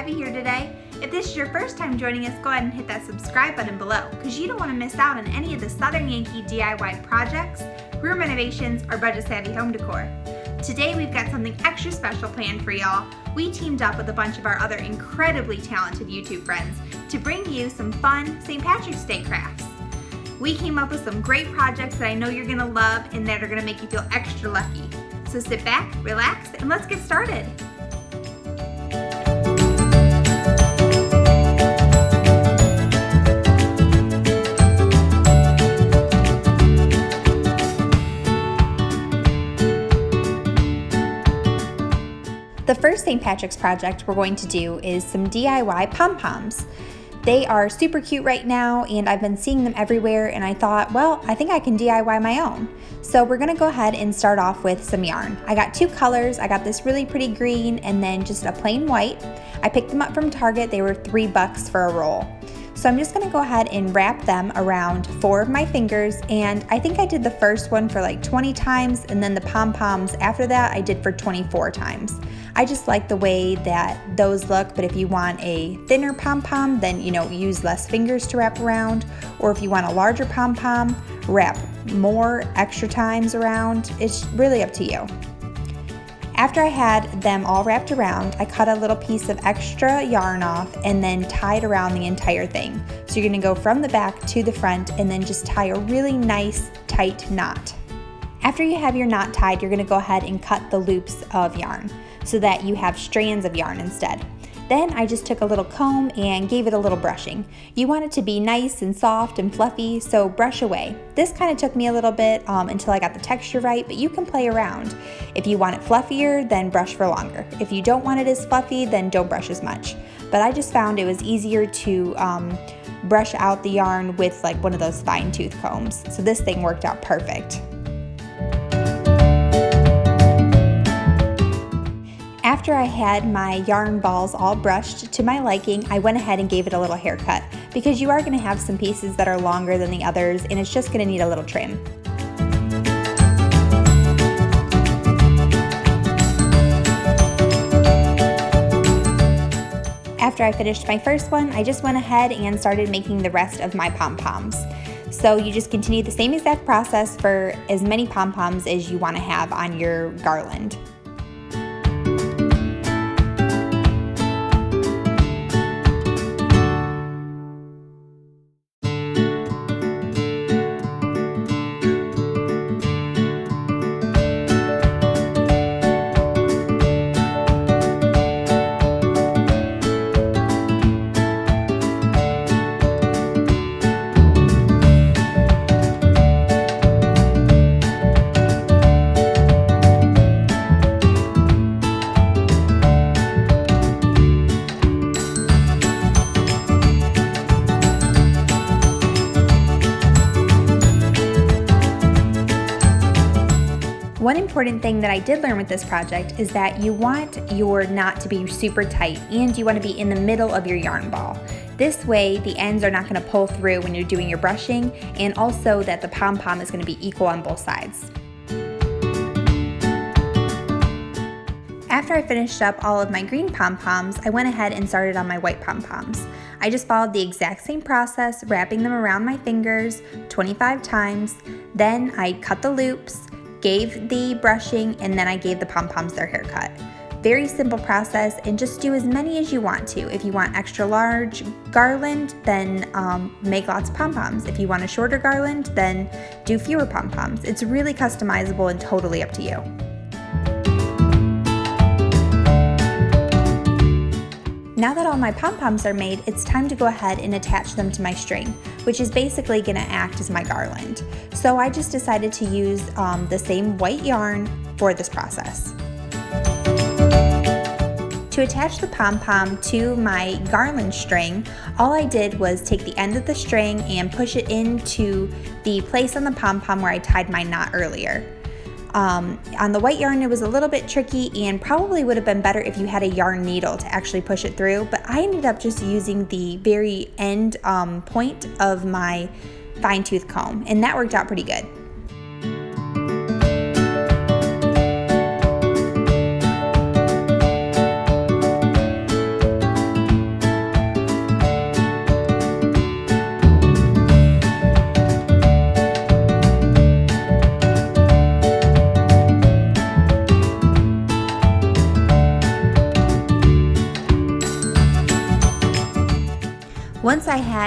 have you here today. If this is your first time joining us, go ahead and hit that subscribe button below because you don't want to miss out on any of the Southern Yankee DIY projects, room renovations, or budget-savvy home decor. Today we've got something extra special planned for y'all. We teamed up with a bunch of our other incredibly talented YouTube friends to bring you some fun St. Patrick's Day crafts. We came up with some great projects that I know you're going to love and that are going to make you feel extra lucky. So sit back, relax, and let's get started. The first St. Patrick's project we're going to do is some DIY pom-poms. They are super cute right now and I've been seeing them everywhere and I thought, well, I think I can DIY my own. So we're gonna go ahead and start off with some yarn. I got two colors. I got this really pretty green and then just a plain white. I picked them up from Target. They were $3 for a roll. So I'm just gonna go ahead and wrap them around 4 of my fingers, and I think I did the first one for like 20 times and then the pom-poms after that I did for 24 times. I just like the way that those look, but if you want a thinner pom-pom, then use less fingers to wrap around, or if you want a larger pom-pom, wrap more extra times around. It's really up to you. After I had them all wrapped around, I cut a little piece of extra yarn off and then tied around the entire thing. So you're gonna go from the back to the front and then just tie a really nice tight knot. After you have your knot tied, you're gonna go ahead and cut the loops of yarn so that you have strands of yarn instead. Then I just took a little comb and gave it a little brushing. You want it to be nice and soft and fluffy, so brush away. This kind of took me a little bit until I got the texture right, but you can play around. If you want it fluffier, then brush for longer. If you don't want it as fluffy, then don't brush as much. But I just found it was easier to brush out the yarn with like one of those fine tooth combs. So this thing worked out perfect. After I had my yarn balls all brushed to my liking, I went ahead and gave it a little haircut because you are going to have some pieces that are longer than the others and it's just going to need a little trim. After I finished my first one, I just went ahead and started making the rest of my pom-poms. So you just continue the same exact process for as many pom-poms as you want to have on your garland. One important thing that I did learn with this project is that you want your knot to be super tight and you want to be in the middle of your yarn ball. This way the ends are not going to pull through when you're doing your brushing, and also that the pom-pom is going to be equal on both sides. After I finished up all of my green pom-poms, I went ahead and started on my white pom-poms. I just followed the exact same process, wrapping them around my fingers 25 times. Then I cut the loops, gave the brushing, and then I gave the pom-poms their haircut. Very simple process, and just do as many as you want to. If you want extra large garland, then make lots of pom-poms. If you want a shorter garland, then do fewer pom-poms. It's really customizable and totally up to you. Now that all my pom-poms are made, it's time to go ahead and attach them to my string, which is basically going to act as my garland. So I just decided to use the same white yarn for this process. To attach the pom-pom to my garland string, all I did was take the end of the string and push it into the place on the pom-pom where I tied my knot earlier. On the white yarn it was a little bit tricky and probably would have been better if you had a yarn needle to actually push it through, but I ended up just using the very end point of my fine tooth comb, and that worked out pretty good.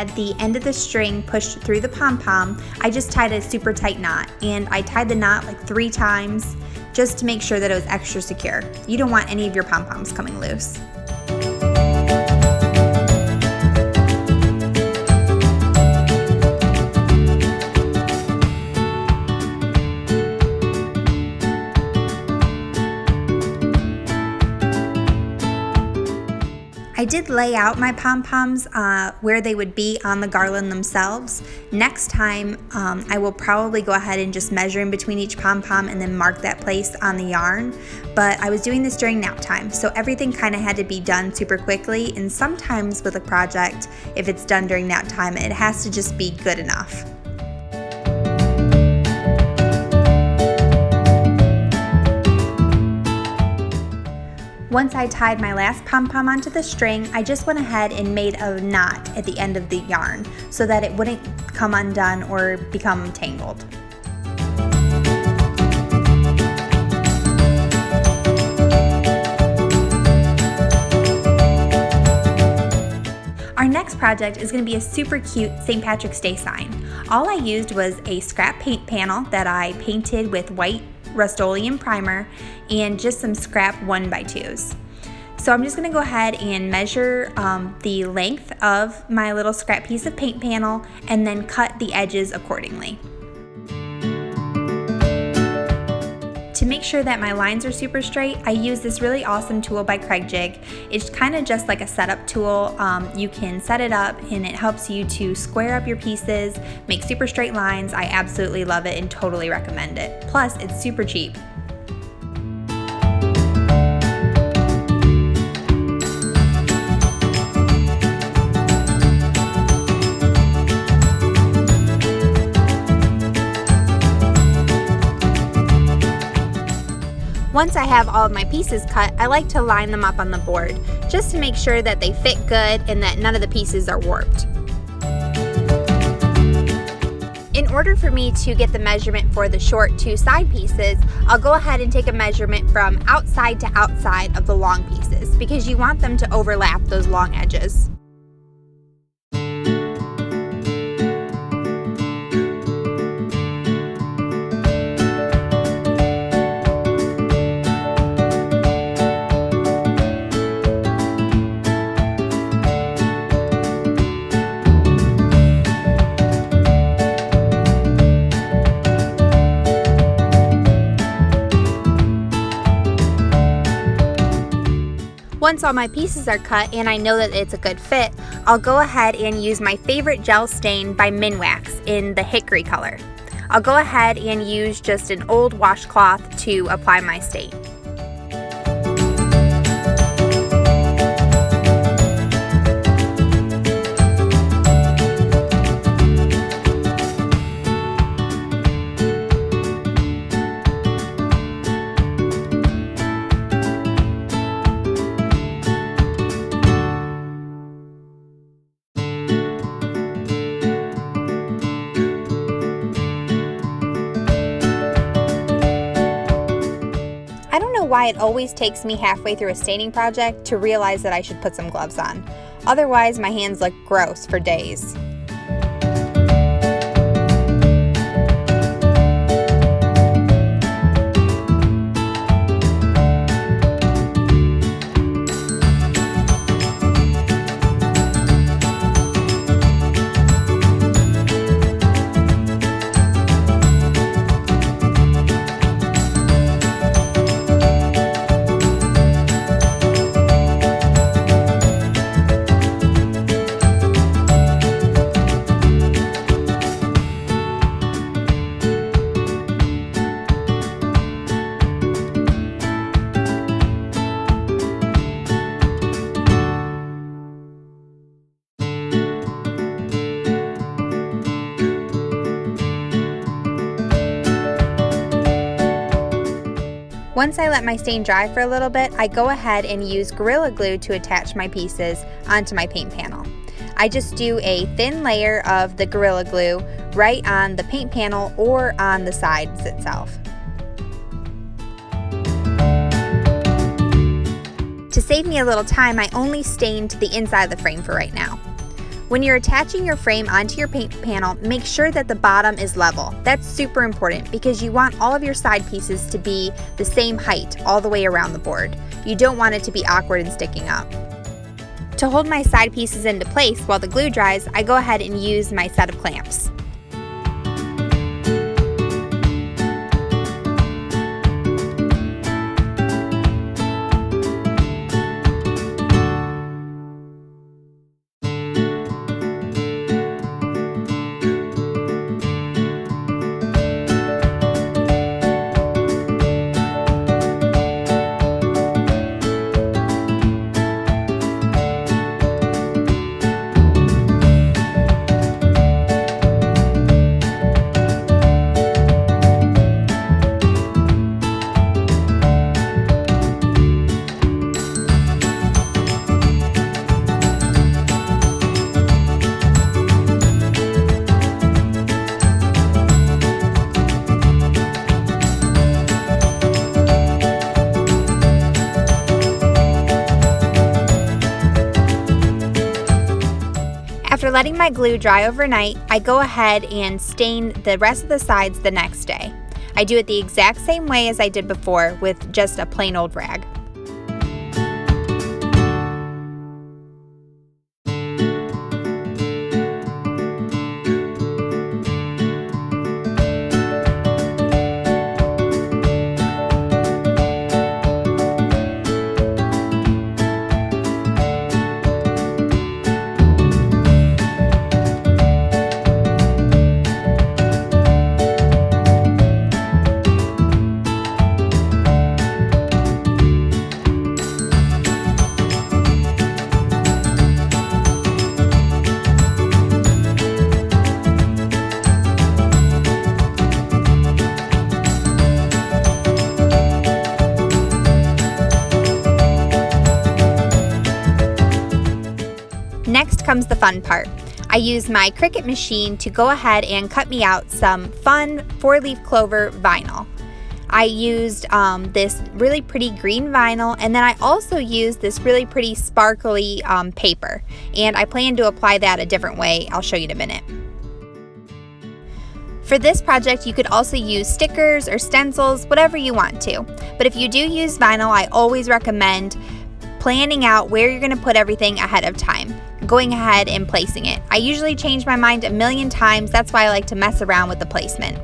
had the end of the string pushed through the pom-pom, I just tied a super tight knot, and I tied the knot like 3 times just to make sure that it was extra secure. You don't want any of your pom-poms coming loose. I did lay out my pom-poms where they would be on the garland themselves. Next time, I will probably go ahead and just measure in between each pom-pom and then mark that place on the yarn. But I was doing this during nap time, so everything kind of had to be done super quickly, and sometimes with a project, if it's done during nap time, it has to just be good enough. Once I tied my last pom-pom onto the string, I just went ahead and made a knot at the end of the yarn so that it wouldn't come undone or become tangled. Our next project is going to be a super cute St. Patrick's Day sign. All I used was a scrap paint panel that I painted with white Rust-Oleum primer and just some scrap 1x2s. So I'm just going to go ahead and measure the length of my little scrap piece of paint panel and then cut the edges accordingly. To make sure that my lines are super straight, I use this really awesome tool by Craig Jig. It's kind of just like a setup tool. You can set it up and it helps you to square up your pieces, make super straight lines. I absolutely love it and totally recommend it. Plus, it's super cheap. Once I have all of my pieces cut, I like to line them up on the board, just to make sure that they fit good and that none of the pieces are warped. In order for me to get the measurement for the short 2 side pieces, I'll go ahead and take a measurement from outside to outside of the long pieces, because you want them to overlap those long edges. Once all my pieces are cut and I know that it's a good fit, I'll go ahead and use my favorite gel stain by Minwax in the hickory color. I'll go ahead and use just an old washcloth to apply my stain. I don't know why it always takes me halfway through a staining project to realize that I should put some gloves on. Otherwise, my hands look gross for days. Once I let my stain dry for a little bit, I go ahead and use Gorilla Glue to attach my pieces onto my paint panel. I just do a thin layer of the Gorilla Glue right on the paint panel or on the sides itself. To save me a little time, I only stained the inside of the frame for right now. When you're attaching your frame onto your paint panel, make sure that the bottom is level. That's super important because you want all of your side pieces to be the same height all the way around the board. You don't want it to be awkward and sticking up. To hold my side pieces into place while the glue dries, I go ahead and use my set of clamps. After letting my glue dry overnight, I go ahead and stain the rest of the sides the next day. I do it the exact same way as I did before with just a plain old rag. Next comes the fun part. I use my Cricut machine to go ahead and cut me out some fun 4-leaf clover vinyl. I used this really pretty green vinyl, and then I also used this really pretty sparkly paper, and I plan to apply that a different way. I'll show you in a minute. For this project, you could also use stickers or stencils, whatever you want to. But if you do use vinyl, I always recommend planning out where you're going to put everything ahead of time, going ahead and placing it. I usually change my mind a million times. That's why I like to mess around with the placement.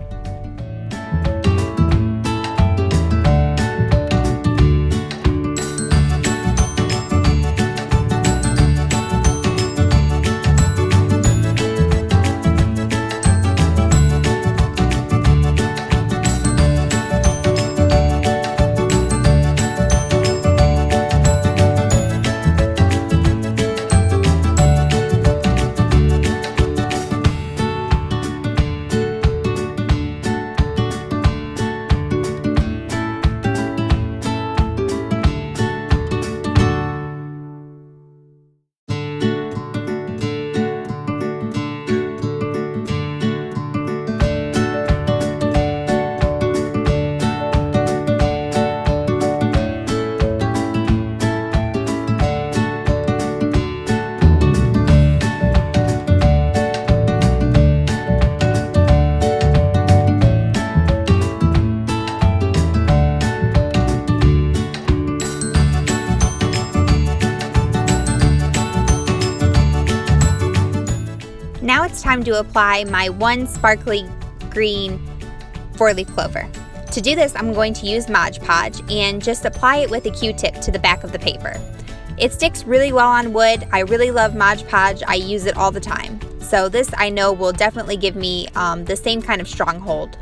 Now it's time to apply my one sparkly green 4-leaf clover. To do this, I'm going to use Mod Podge and just apply it with a Q-tip to the back of the paper. It sticks really well on wood. I really love Mod Podge. I use it all the time. So this I know will definitely give me the same kind of strong hold.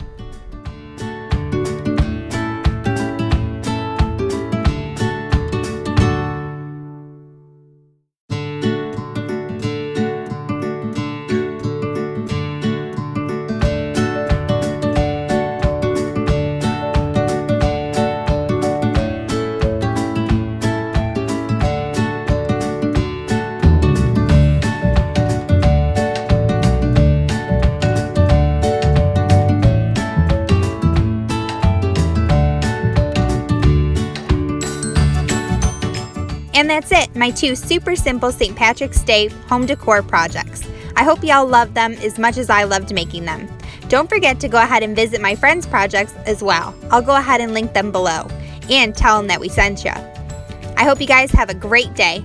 And that's it, my 2 super simple St. Patrick's Day home decor projects. I hope y'all love them as much as I loved making them. Don't forget to go ahead and visit my friends' projects as well. I'll go ahead and link them below and tell them that we sent you. I hope you guys have a great day.